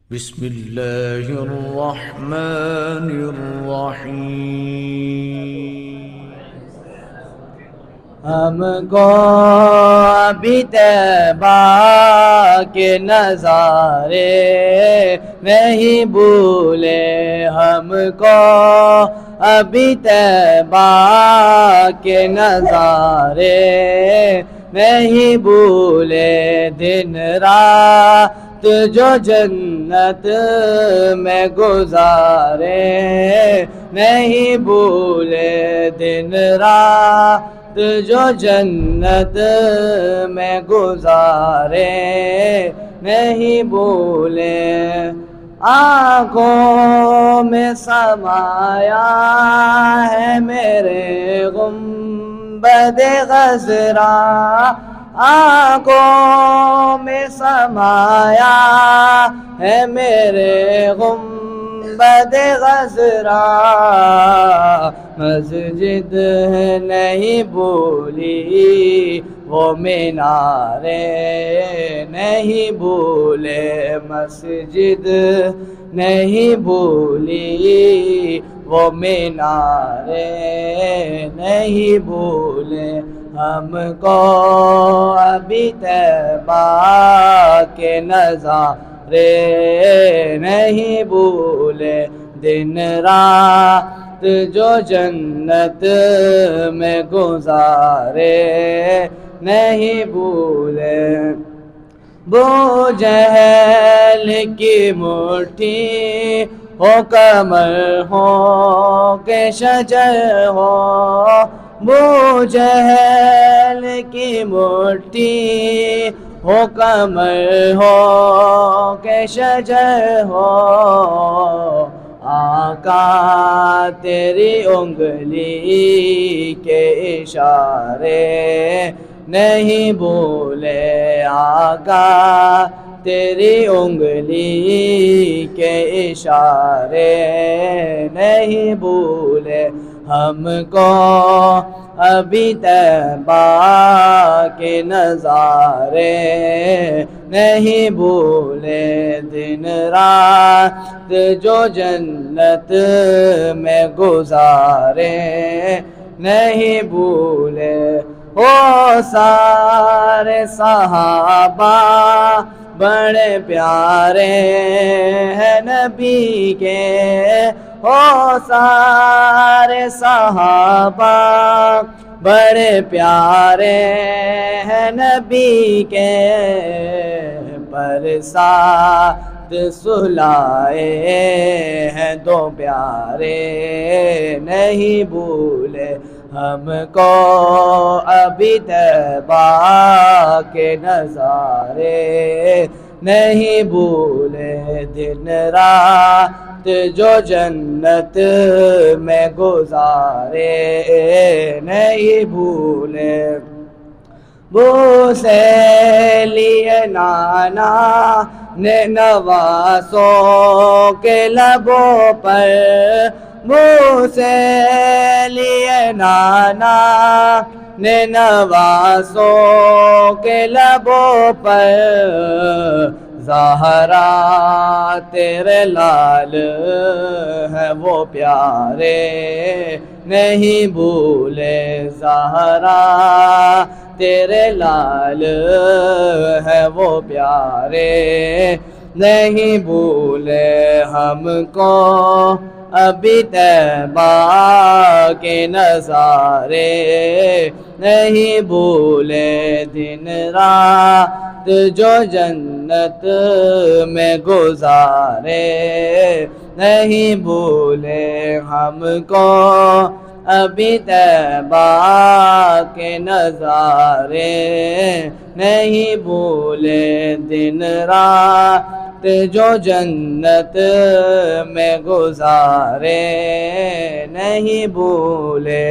بسم الله الرحمن الرحيم ہم کو ابھی طیبہ کے نظارے نہیں بھولے، ہم کو ابھی طیبہ کے نظارے نہیں بھولے، دن رات جو جنت میں گزارے نہیں بھولے، دن رات جو جنت میں گزارے نہیں بھولے، آنکھوں میں سمایا ہے میرے گنبد خضرا، آنکھوں میں سمایا ہے میرے گنبد خضرا، مسجد نہیں بھولی وہ مینارے نہیں بھولے، مسجد نہیں بھولی وہ مینارے نہیں بھولے، ہم کو ابھی طیبہ کے نظارے نہیں بھولے، دن رات جو جنت میں گزارے نہیں بھولے، بو جہل کی مٹھی ہو کمر ہو کہ شجر ہو، بو جہل کی مٹھی ہو کمر ہو کہ شجر ہو، آقا تیری انگلی کے اشارے نہیں بھولے، آقا تیری انگلی کے اشارے نہیں بھولے، ہم کو ابھی طیبہ کے نظارے نہیں بھولے، دن رات جو جنت میں گزارے نہیں بھولے، وہ سارے صحابہ بڑے پیارے ہیں نبی کے، وہ سارے صحابہ بڑے پیارے ہیں نبی کے، پر ساتھ سلائے ہیں دو پیارے نہیں بھولے، ہم کو ابھی طیبہ کے نظارے نہیں بھولے، دن رات جو جنت میں گزارے نہیں بھولے، بو سے لیے نانا نے نواسوں کے لبوں پر، بو سے لیے نانا نے نواسوں کے لبوں پر، زہرا تیرے لال ہے وہ پیارے نہیں بھولے، زہرا تیرے لال ہے وہ پیارے نہیں بھولے، ہم کو ابھی طیبہ کے نظارے نہیں بھولے، دن رات جو جنت میں گزارے نہیں بھولے، ہم کو ابھی طیبہ کے نظارے نہیں بھولے، دن رات جو جنت میں گزارے نہیں بھولے۔